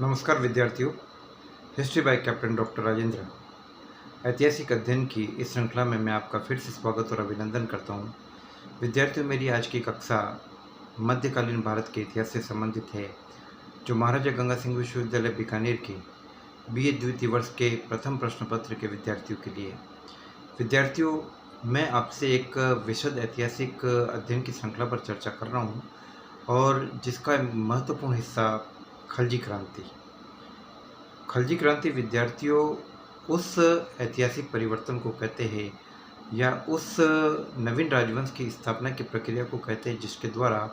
नमस्कार विद्यार्थियों। History by captain doctor Rajendra ऐतिहासिक अध्ययन की इस श्रृंखला में मैं आपका फिर से स्वागत और अभिनंदन करता हूं। विद्यार्थियों, मेरी आज की कक्षा मध्यकालीन भारत के इतिहास से संबंधित है, जो महाराजा गंगा सिंह विश्वविद्यालय बीकानेर के BA द्वितीय वर्ष के प्रथम प्रश्न पत्र के विद्यार्थियों के लिए। विद्यार्थियों, मैं आपसे एक विशद ऐतिहासिक अध्ययन की श्रृंखला पर चर्चा कर रहा हूँ और जिसका महत्वपूर्ण हिस्सा खलजी क्रांति। खलजी क्रांति विद्यार्थियों उस ऐतिहासिक परिवर्तन को कहते हैं या उस नवीन राजवंश की स्थापना की प्रक्रिया को कहते हैं जिसके द्वारा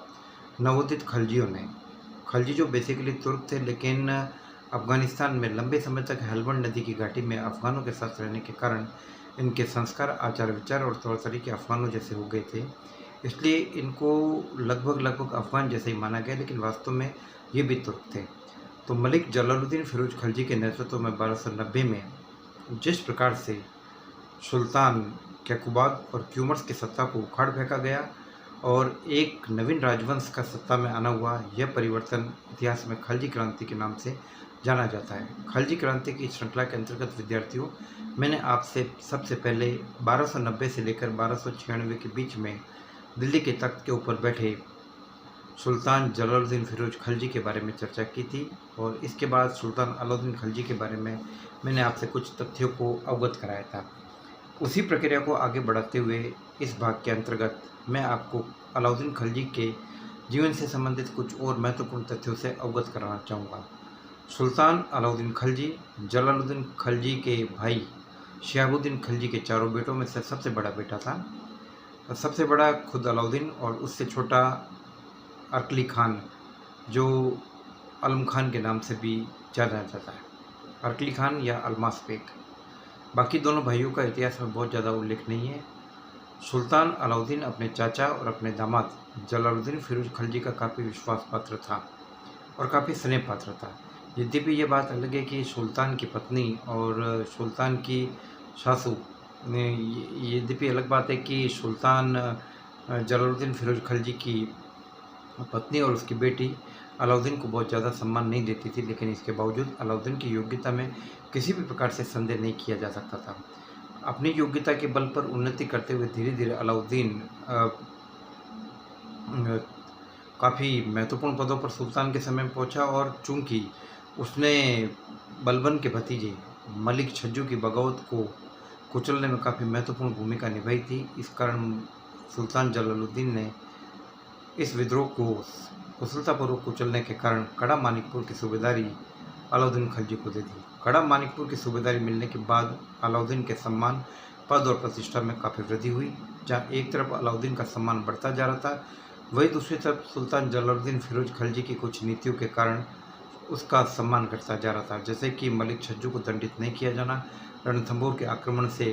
नवोदित खलजियों ने, खलजी जो बेसिकली तुर्क थे लेकिन अफगानिस्तान में लंबे समय तक हेल्मंड नदी की घाटी में अफगानों के साथ रहने के कारण इनके संस्कार, आचार विचार और तौर तरीके अफगानों जैसे हो गए थे, इसलिए इनको लगभग अफगान जैसे ही माना गया, लेकिन वास्तव में ये भी तुर्क थे। तो मलिक जलालुद्दीन फिरोज खलजी के नेतृत्व में 1290 में जिस प्रकार से सुल्तान कैकुबाद और क्यूमर्स की सत्ता को उखाड़ फेंका गया और एक नवीन राजवंश का सत्ता में आना हुआ, यह परिवर्तन इतिहास में खलजी क्रांति के नाम से जाना जाता है। खलजी क्रांति की श्रृंखला के अंतर्गत विद्यार्थियों, मैंने आपसे सबसे पहले 1290 से लेकर 1296 के बीच में दिल्ली के तख्त के ऊपर बैठे सुल्तान जलालुद्दीन फिरोज खलजी के बारे में चर्चा की थी और इसके बाद सुल्तान अलाउद्दीन खलजी के बारे में मैंने आपसे कुछ तथ्यों को अवगत कराया था। उसी प्रक्रिया को आगे बढ़ाते हुए इस भाग के अंतर्गत मैं आपको अलाउद्दीन खलजी के जीवन से संबंधित कुछ और महत्वपूर्ण तथ्यों से अवगत कराना चाहूँगा। सुल्तान अलाउद्दीन खलजी जलालुद्दीन खलजी के भाई शिहाबुद्दीन खलजी के चारों बेटों में से सबसे बड़ा बेटा था। सबसे बड़ा खुद अलाउद्दीन और उससे छोटा अरकली खान, जो अलम खान के नाम से भी जाना जाता है, अरकली खान या अलमास बेग। बाकी दोनों भाइयों का इतिहास में बहुत ज़्यादा उल्लेख नहीं है। सुल्तान अलाउद्दीन अपने चाचा और अपने दामाद जलालुद्दीन फिरोज खलजी का काफ़ी विश्वास पात्र था और काफ़ी स्नेह पात्र था। यद्यपि ये बात अलग है कि सुल्तान की पत्नी और सुल्तान की सासू ने, यद्यपि अलग बात है कि सुल्तान जलालुद्दीन फिरोज खलजी की पत्नी और उसकी बेटी अलाउद्दीन को बहुत ज़्यादा सम्मान नहीं देती थी, लेकिन इसके बावजूद अलाउद्दीन की योग्यता में किसी भी प्रकार से संदेह नहीं किया जा सकता था। अपनी योग्यता के बल पर उन्नति करते हुए धीरे धीरे अलाउद्दीन काफ़ी महत्वपूर्ण पदों पर सुल्तान के समय में पहुंचा और चूंकि उसने बलबन के भतीजे मलिक छज्जू की बगावत को कुचलने में काफ़ी महत्वपूर्ण भूमिका निभाई थी, इस कारण सुल्तान जलालुद्दीन ने इस विद्रोह को कुशलतापूर्वक कुचलने के कारण कड़ा मानिकपुर की सूबेदारी अलाउद्दीन खलजी को दे दी। कड़ा मानिकपुर की सूबेदारी मिलने के बाद अलाउद्दीन के सम्मान, पद और प्रतिष्ठा में काफ़ी वृद्धि हुई। जहाँ एक तरफ अलाउद्दीन का सम्मान बढ़ता जा रहा था, वहीं दूसरी तरफ सुल्तान जलालुद्दीन फिरोज खलजी की कुछ नीतियों के कारण उसका सम्मान घटता जा रहा था, जैसे कि मलिक छज्जू को दंडित नहीं किया जाना, रणथंभौर के आक्रमण से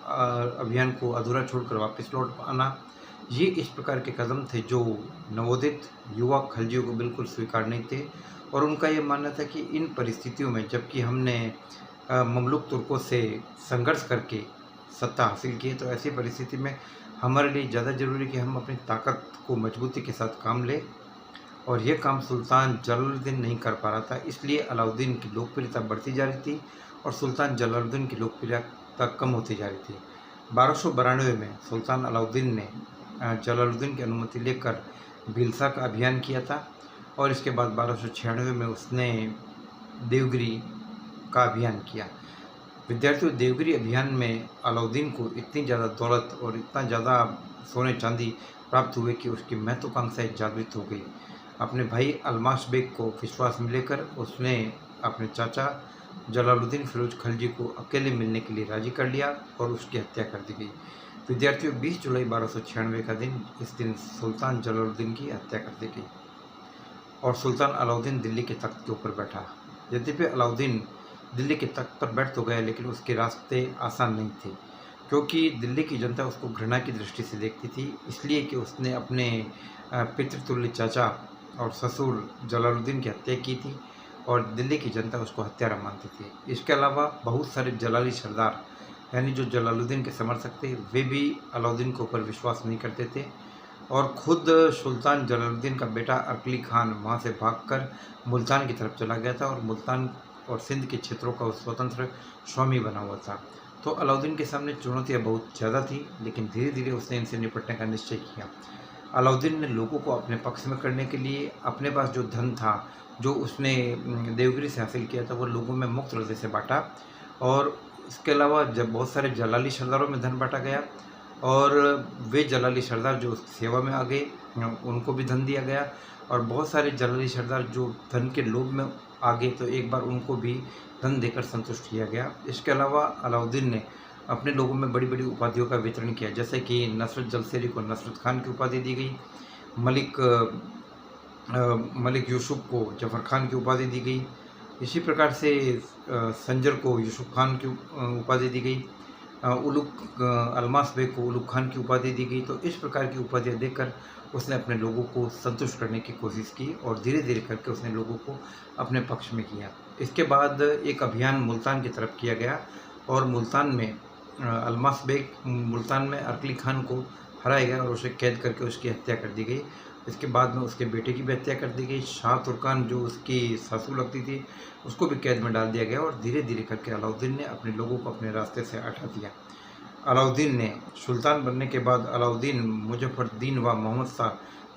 अभियान को अधूरा छोड़कर वापस लौट आना। ये इस प्रकार के कदम थे जो नवोदित युवा खलजियों को बिल्कुल स्वीकार नहीं थे और उनका ये मानना था कि इन परिस्थितियों में, जबकि हमने ममलूक तुर्कों से संघर्ष करके सत्ता हासिल की है, तो ऐसी परिस्थिति में हमारे लिए ज़्यादा ज़रूरी कि हम अपनी ताकत को मजबूती के साथ काम लें और यह काम सुल्तान जलालुद्दीन नहीं कर पा रहा था। इसलिए अलाउद्दीन की लोकप्रियता बढ़ती जा रही थी और सुल्तान जलालुद्दीन की लोकप्रियता कम होती जा रही थी। 1292 में सुल्तान अलाउद्दीन ने जलालुद्दीन की अनुमति लेकर भीलसा का अभियान किया था और इसके बाद 1296 में उसने देवगिरी का अभियान किया। विद्यार्थियों, देवगिरी अभियान में अलाउद्दीन को इतनी ज़्यादा दौलत और इतना ज़्यादा सोने चांदी प्राप्त हुए कि उसकी महत्वाकांक्षाएं जागृत हो गई। अपने भाई अलमास बेग को विश्वास में लेकर उसने अपने चाचा जलालुद्दीन फिरोज खलजी को अकेले मिलने के लिए राजी कर लिया और उसकी हत्या कर दी गई। विद्यार्थियों, 20 जुलाई 1296 का दिन, इस दिन सुल्तान जलालुद्दीन की हत्या कर दी गई और सुल्तान अलाउद्दीन दिल्ली के तख्त के ऊपर बैठा। यद्यपि अलाउद्दीन दिल्ली के तख्त पर बैठ तो गया, लेकिन उसके रास्ते आसान नहीं थे, क्योंकि दिल्ली की जनता उसको घृणा की दृष्टि से देखती थी, इसलिए कि उसने अपने पितृतुल्य चाचा और ससुर जलालुद्दीन की हत्या की थी और दिल्ली की जनता उसको हत्यारा मानती थी। इसके अलावा बहुत सारे जलाली सरदार, यानी जो जलालुद्दीन के समर्थक थे, वे भी अलाउद्दीन के ऊपर विश्वास नहीं करते थे और खुद सुल्तान जलालुद्दीन का बेटा अरकली खान वहाँ से भागकर मुल्तान की तरफ चला गया था और मुल्तान और सिंध के क्षेत्रों का स्वतंत्र स्वामी बना हुआ था। तो अलाउद्दीन के सामने चुनौतियाँ बहुत ज़्यादा थी, लेकिन धीरे धीरे उसने इनसे निपटने का निश्चय किया। अलाउद्दीन ने लोगों को अपने पक्ष में करने के लिए अपने पास जो धन था, जो उसने देवगिरी से हासिल किया था, वो लोगों में मुक्त रूप से बांटा। और इसके अलावा जब बहुत सारे जलाली सरदारों में धन बांटा गया और वे जलाली सरदार जो उसकी सेवा में आ गए उनको भी धन दिया गया। और बहुत सारे जलाली सरदार जो धन के लोभ में आ गए तो एक बार उनको भी धन देकर संतुष्ट किया गया। इसके अलावा अलाउद्दीन ने अपने लोगों में बड़ी बड़ी उपाधियों का वितरण किया, जैसे कि नसरत जलसेरी को नसरत खान की उपाधि दी गई, मलिक यूसुफ को जफ़र खान की उपाधि दी गई। इसी प्रकार से संजर को यूसुफ खान की उपाधि दी गई, अलमास बेग को उलुग खान की उपाधि दी गई। तो इस प्रकार की उपाधियाँ देकर उसने अपने लोगों को संतुष्ट करने की कोशिश की और धीरे धीरे करके उसने लोगों को अपने पक्ष में किया। इसके बाद एक अभियान मुल्तान की तरफ किया गया और मुल्तान में अलमास बेग मुल्तान में अरकली खान को हराया गया और उसे कैद करके उसकी हत्या कर दी गई। इसके बाद में उसके बेटे की भी हत्या कर दी गई। शाह तुर्कान जो उसकी सासू लगती थी उसको भी कैद में डाल दिया गया और धीरे धीरे करके अलाउद्दीन ने अपने लोगों को अपने रास्ते से हटा दिया। अलाउद्दीन ने सुल्तान बनने के बाद अलाउद्दीन मुजफ्फरदीन व मोहम्मद शाह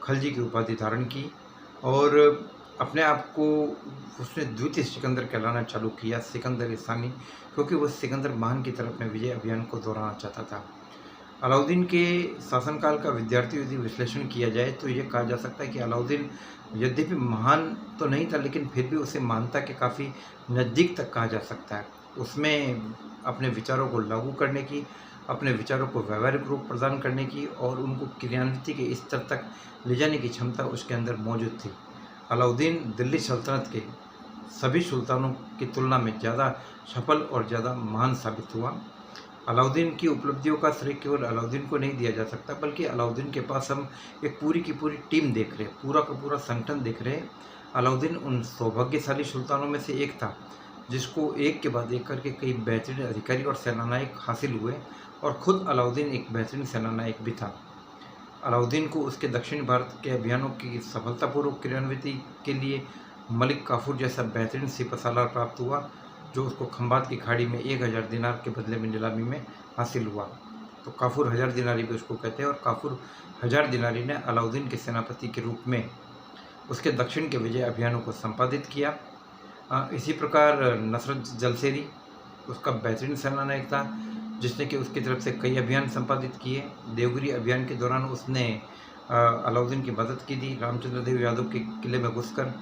खलजी की उपाधि धारण की और अपने आप को उसने द्वितीय सिकंदर कहलाना चालू किया, सिकंदर सानी, क्योंकि वह सिकंदर महान की तरफ में विजय अभियान को दोहराना चाहता था। अलाउद्दीन के शासनकाल का विद्यार्थी यदि विश्लेषण किया जाए तो ये कहा जा सकता है कि अलाउद्दीन यद्यपि महान तो नहीं था, लेकिन फिर भी उसे महानता के काफ़ी नज़दीक तक कहा जा सकता है। उसमें अपने विचारों को लागू करने की, अपने विचारों को व्यावहारिक रूप प्रदान करने की और उनको क्रियान्विति के स्तर तक ले जाने की क्षमता उसके अंदर मौजूद थी। अलाउद्दीन दिल्ली सल्तनत के सभी सुल्तानों की तुलना में ज़्यादा सफल और ज़्यादा महान साबित हुआ। अलाउद्दीन की उपलब्धियों का श्रेय केवल अलाउद्दीन को नहीं दिया जा सकता, बल्कि अलाउद्दीन के पास हम एक पूरी की पूरी टीम देख रहे हैं, पूरा का पूरा संगठन देख रहे हैं। अलाउद्दीन उन सौभाग्यशाली सुल्तानों में से एक था जिसको एक के बाद एक करके कई बेहतरीन अधिकारी और सेनानायक हासिल हुए और ख़ुद अलाउद्दीन एक बेहतरीन सेनानायक भी था। अलाउद्दीन को उसके दक्षिण भारत के अभियानों की सफलतापूर्वक क्रियान्विति के लिए मलिक काफूर जैसा बेहतरीन सिपहसालार प्राप्त हुआ, जो उसको खंबात की खाड़ी में 1000 दिनार के बदले में नीलामी में हासिल हुआ। तो काफूर 1000 दिनारी भी उसको कहते हैं और काफूर 1000 दिनारी ने अलाउद्दीन के सेनापति के रूप में उसके दक्षिण के विजय अभियानों को संपादित किया। इसी प्रकार नसरत जलसेरी उसका बेहतरीन सेनानायक था, जिसने कि उसकी तरफ से कई अभियान संपादित किए। देवगिरी अभियान के दौरान उसने अलाउद्दीन की मदद की थी। रामचंद्र देव यादव के किले में घुसकर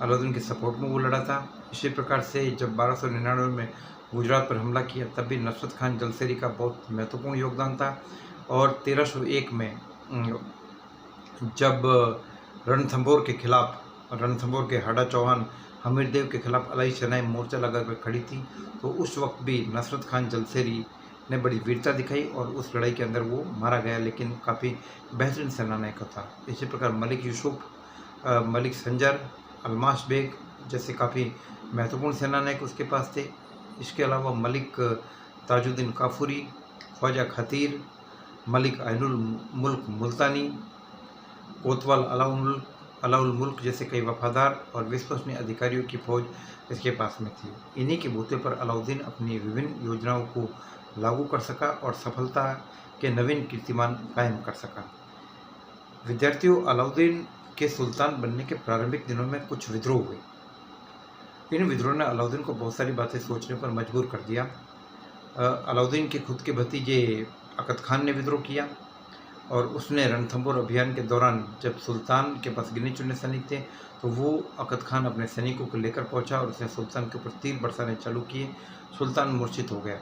अलाउद्दीन के सपोर्ट में वो लड़ा था। इसी प्रकार से जब 1299 में गुजरात पर हमला किया तब भी नसरत खान जलसेरी का बहुत महत्वपूर्ण योगदान था। और 1301 में जब रणथंभौर के हाड़ा चौहान हमीरदेव के खिलाफ अलाई सेनाएं मोर्चा लगाकर खड़ी थी, तो उस वक्त भी नसरत खान जलसेरी ने बड़ी वीरता दिखाई और उस लड़ाई के अंदर वो मारा गया, लेकिन काफ़ी बेहतरीन सेनानायक था। इसी प्रकार मलिक यूसुफ, मलिक संजर, अलमास बेग जैसे काफ़ी महत्वपूर्ण सेनानायक उसके पास थे। इसके अलावा मलिक ताजुद्दीन काफूरी, ख्वाजा खतीर, मलिक आइनुल मुल्क मुल्तानी, कोतवाल अलाउल मुल्क जैसे कई वफादार और विश्वसनीय अधिकारियों की फौज इसके पास में थी। इन्हीं के बूते पर अलाउद्दीन अपनी विभिन्न योजनाओं को लागू कर सका और सफलता के नवीन कीर्तिमान कायम कर सका। विद्यार्थियों, अलाउद्दीन के सुल्तान बनने के प्रारंभिक दिनों में कुछ विद्रोह हुए। इन विद्रोह ने अलाउद्दीन को बहुत सारी बातें सोचने पर मजबूर कर दिया। अलाउद्दीन के खुद के भतीजे अकद खान ने विद्रोह किया और उसने रणथंभौर अभियान के दौरान जब सुल्तान के पास गिने चुने सैनिक थे तो वो अकद खान अपने सैनिकों को लेकर पहुंचा और उसने सुल्तान के ऊपर तीर बरसाने चालू किए। सुल्तान मूर्छित हो गया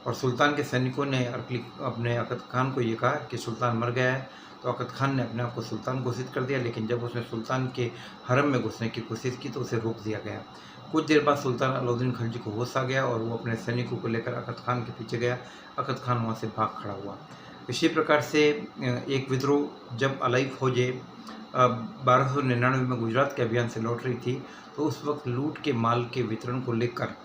और सुल्तान के सैनिकों ने अपने अकद खान को ये कहा कि सुल्तान मर गया है। तो अकद खान ने अपने आप को सुल्तान घोषित कर दिया, लेकिन जब उसने सुल्तान के हरम में घुसने की कोशिश की तो उसे रोक दिया गया। कुछ देर बाद सुल्तान अलाउद्दीन खिलजी को होश आ गया और वो अपने सैनिकों को लेकर अकद खान के पीछे गया। अकद खान वहाँ से भाग खड़ा हुआ। इसी प्रकार से एक विद्रोह जब अलाई फौजें 1299 में गुजरात के अभियान से लौट रही थी तो उस वक्त लूट के माल के वितरण को लेकर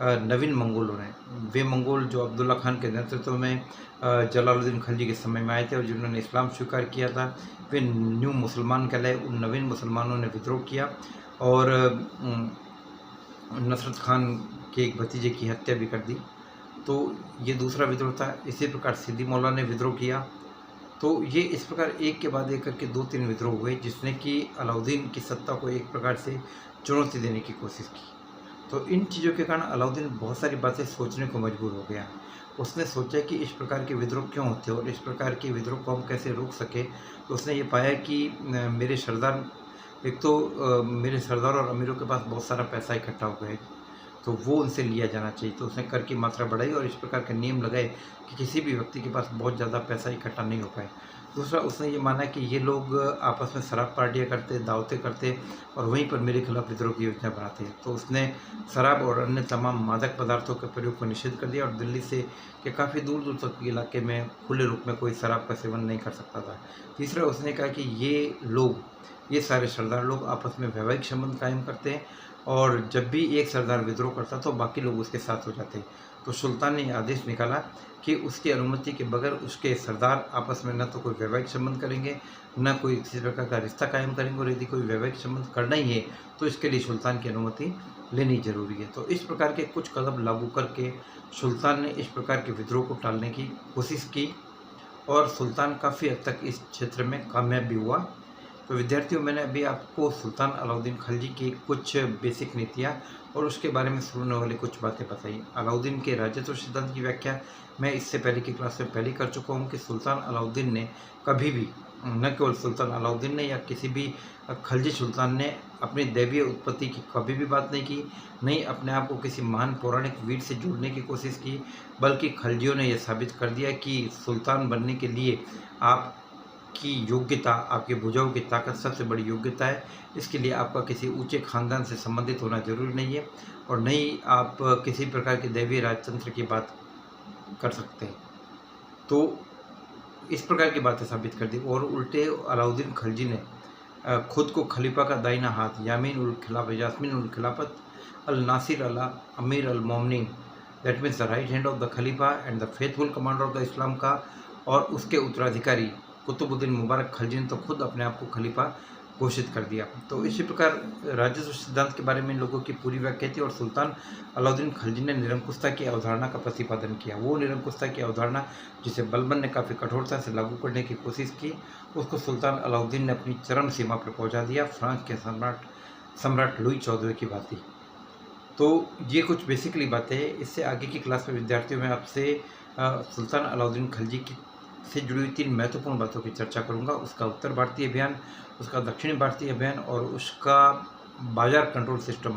नवीन मंगोलों ने, वे मंगोल जो अब्दुल्ला खान के नेतृत्व में जलालुद्दीन खिलजी के समय में आए थे और जिन्होंने इस्लाम स्वीकार किया था, वे न्यू मुसलमान कहलाए। उन नवीन मुसलमानों ने विद्रोह किया और नसरत खान के एक भतीजे की हत्या भी कर दी। तो ये दूसरा विद्रोह था। इसी प्रकार सिद्दी मौला ने विद्रोह किया। तो ये इस प्रकार एक के बाद एक करके 2-3 विद्रोह हुए, जिसने कि अलाउद्दीन की सत्ता को एक प्रकार से चुनौती देने की कोशिश की। तो इन चीज़ों के कारण अलाउद्दीन बहुत सारी बातें सोचने को मजबूर हो गया। उसने सोचा कि इस प्रकार के विद्रोह क्यों होते हैं और इस प्रकार के विद्रोह को हम कैसे रोक सकें। तो उसने ये पाया कि मेरे सरदार, एक तो मेरे सरदार और अमीरों के पास बहुत सारा पैसा इकट्ठा हो गया है, तो वो उनसे लिया जाना चाहिए। तो उसने कर की मात्रा बढ़ाई और इस प्रकार के नियम लगाए कि किसी भी व्यक्ति के पास बहुत ज़्यादा पैसा इकट्ठा नहीं हो पाए। दूसरा, उसने ये माना कि ये लोग आपस में शराब पार्टियाँ करते, दावतें करते और वहीं पर मेरे खिलाफ विद्रोह की योजना बनाते। तो उसने शराब और अन्य तमाम मादक पदार्थों के प्रयोग को निषेध कर दिया और दिल्ली से के काफ़ी दूर दूर तक के इलाके में खुले रूप में कोई शराब का सेवन नहीं कर सकता था। तीसरा, उसने कहा कि ये सारे सरदार लोग आपस में वैवाहिक संबंध कायम करते हैं और जब भी एक सरदार विद्रोह करता तो बाकी लोग उसके साथ हो जाते। तो सुल्तान ने आदेश निकाला कि उसकी अनुमति के बगैर उसके सरदार आपस में न तो कोई वैवाहिक संबंध करेंगे, न कोई किसी प्रकार का रिश्ता कायम करेंगे, और यदि कोई वैवाहिक संबंध करना ही है तो इसके लिए सुल्तान की अनुमति लेनी जरूरी है। तो इस प्रकार के कुछ कदम लागू करके सुल्तान ने इस प्रकार के विद्रोह को टालने की कोशिश की और सुल्तान काफ़ी हद तक इस क्षेत्र में कामयाब भी हुआ। तो विद्यार्थियों, मैंने अभी आपको सुल्तान अलाउद्दीन खिलजी की कुछ बेसिक नीतियाँ और उसके बारे में शुरू होने वाली कुछ बातें बताई। अलाउद्दीन के राजत्व सिद्धांत की व्याख्या मैं इससे पहले की क्लास में पहले कर चुका हूँ कि सुल्तान अलाउद्दीन ने कभी भी, न केवल सुल्तान अलाउद्दीन ने या किसी भी खिलजी सुल्तान ने अपनी दैवीय उत्पत्ति की कभी भी बात नहीं की, नहीं अपने आप को किसी महान पौराणिक वीर से जोड़ने की कोशिश की, बल्कि खिलजियों ने यह साबित कर दिया कि सुल्तान बनने के लिए आपकी योग्यता, आपकी भुजाओं की ताकत सबसे बड़ी योग्यता है। इसके लिए आपका किसी ऊंचे खानदान से संबंधित होना जरूरी नहीं है और न ही आप किसी प्रकार के दैवीय राजतंत्र की बात कर सकते हैं। तो इस प्रकार की बातें साबित कर दी और उल्टे अलाउद्दीन खिलजी ने खुद को खलीफा का दाहिना हाथ, यास्मीन उल खिलाफत अल नासिर अला अमीर अल मोमिनीन, that means the right hand of the खलीफा and the faithful commander of the Islam का, और उसके उत्तराधिकारी कुतुबुद्दीन मुबारक खिलजी ने तो खुद अपने आप को खलीफा घोषित कर दिया। तो इसी प्रकार राजस्व सिद्धांत के बारे में इन लोगों की पूरी व्याख्या थी और सुल्तान अलाउद्दीन खिलजी ने निरंकुशता की अवधारणा का प्रतिपादन किया। वो निरंकुशता की अवधारणा जिसे बलबन ने काफ़ी कठोरता से लागू करने की कोशिश की, उसको सुल्तान अलाउद्दीन ने अपनी चरम सीमा पर पहुंचा दिया, फ्रांस के सम्राट लुई 14वें की भांति। तो ये कुछ बेसिकली बातें हैं। इससे आगे की क्लास में विद्यार्थियों में आपसे सुल्तान अलाउद्दीन खिलजी की से जुड़ी हुई 3 महत्वपूर्ण बातों की चर्चा करूंगा। उसका उत्तर भारतीय अभियान, उसका दक्षिणी भारतीय अभियान और उसका बाजार control system,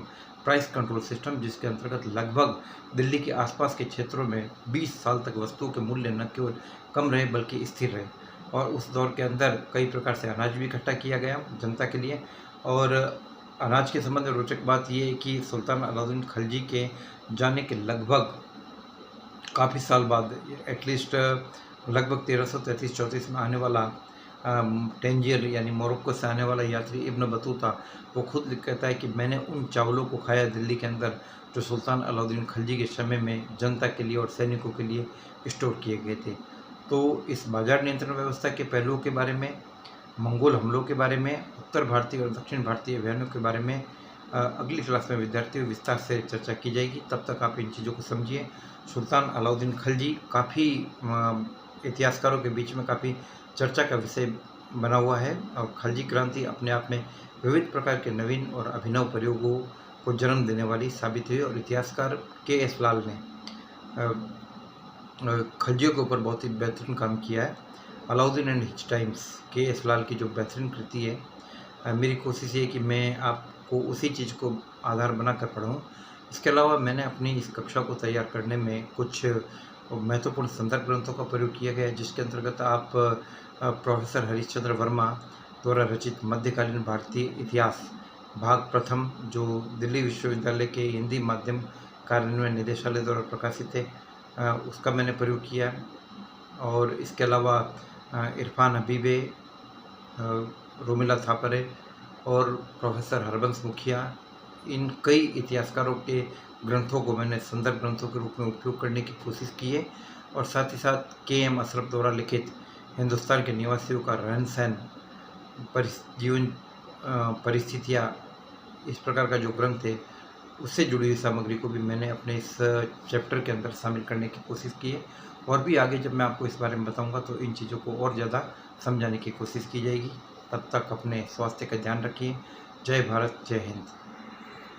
price control system, जिसके अंतर्गत लगभग दिल्ली के आसपास के क्षेत्रों में 20 साल तक वस्तुओं के मूल्य न केवल कम रहे बल्कि स्थिर रहे। और उस दौर के अंदर कई प्रकार से अनाज भी इकट्ठा किया गया जनता के लिए। और अनाज के संबंध में रोचक बात यह है कि सुल्तान अलाउद्दीन खिलजी के जाने के लगभग काफ़ी साल बाद, एटलीस्ट लगभग 1333-34 में आने वाला टेंजियर यानी मोरक्को से आने वाला यात्री इब्न बतूता, वो खुद कहता है कि मैंने उन चावलों को खाया दिल्ली के अंदर जो सुल्तान अलाउद्दीन खिलजी के समय में जनता के लिए और सैनिकों के लिए स्टोर किए गए थे। तो इस बाजार नियंत्रण व्यवस्था के पहलुओं के बारे में, मंगोल हमलों के बारे में, उत्तर भारतीय और दक्षिण भारतीय अभियानों के बारे में अगली क्लास में विद्यार्थियों विस्तार से चर्चा की जाएगी। तब तक आप इन चीज़ों को समझिए। सुल्तान अलाउद्दीन खिलजी काफ़ी इतिहासकारों के बीच में काफ़ी चर्चा का विषय बना हुआ है और खिलजी क्रांति अपने आप में विविध प्रकार के नवीन और अभिनव प्रयोगों को जन्म देने वाली साबित हुई और इतिहासकार के.एस. लाल ने खिलजियों के ऊपर बहुत ही बेहतरीन काम किया है। Alauddin and his times, K S. Lal की जो बेहतरीन कृति है, मेरी कोशिश ये कि मैं आपको उसी चीज़ को आधार बनाकर पढ़ूँ। इसके अलावा मैंने अपनी इस कक्षा को तैयार करने में कुछ महत्वपूर्ण संदर्भ ग्रंथों का प्रयोग किया गया है, जिसके अंतर्गत आप प्रोफेसर हरीशचंद्र वर्मा द्वारा रचित मध्यकालीन भारतीय इतिहास भाग प्रथम, जो दिल्ली विश्वविद्यालय के हिंदी माध्यम कार्यान्वयन निदेशालय द्वारा प्रकाशित है, उसका मैंने प्रयोग किया। और इसके अलावा इरफान हबीबे, रोमिला थापरे और प्रोफेसर हरबंस मुखिया, इन कई इतिहासकारों के ग्रंथों को मैंने संदर्भ ग्रंथों के रूप में उपयोग करने की कोशिश की है और साथ ही साथ के.एम. अशरफ द्वारा लिखित हिंदुस्तान के निवासियों का रहन सहन, जीवन परिस्थितियाँ, इस प्रकार का जो ग्रंथ है उससे जुड़ी हुई सामग्री को भी मैंने अपने इस चैप्टर के अंदर शामिल करने की कोशिश की है और भी आगे जब मैं आपको इस बारे में बताऊंगा तो इन चीज़ों को और ज़्यादा समझाने की कोशिश की जाएगी। तब तक अपने स्वास्थ्य का ध्यान रखिए। जय भारत, जय हिंद।